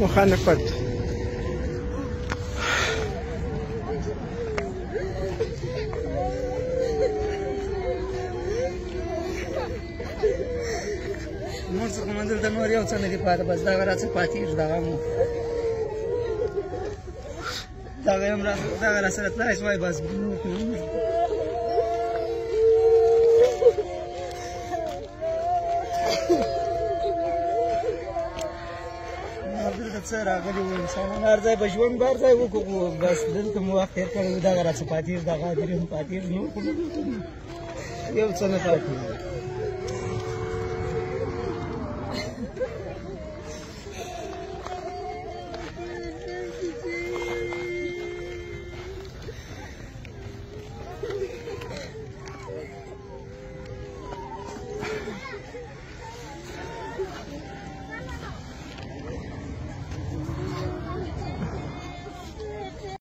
مخالفت نور څه کوم دلته نور یو څه نه دي پاته بس دغه راڅه پاتېږي دغه هم دغه راسره تللی شوی بس دلته څه راغلي وو انسانان هر ځای به ژوند به هر ځای وکړو بس دلته مو وخت تېر کړی وو دغه راڅه پاتېږي دغه درې هم پاتېږي نور خو یو څه نه پاتېږي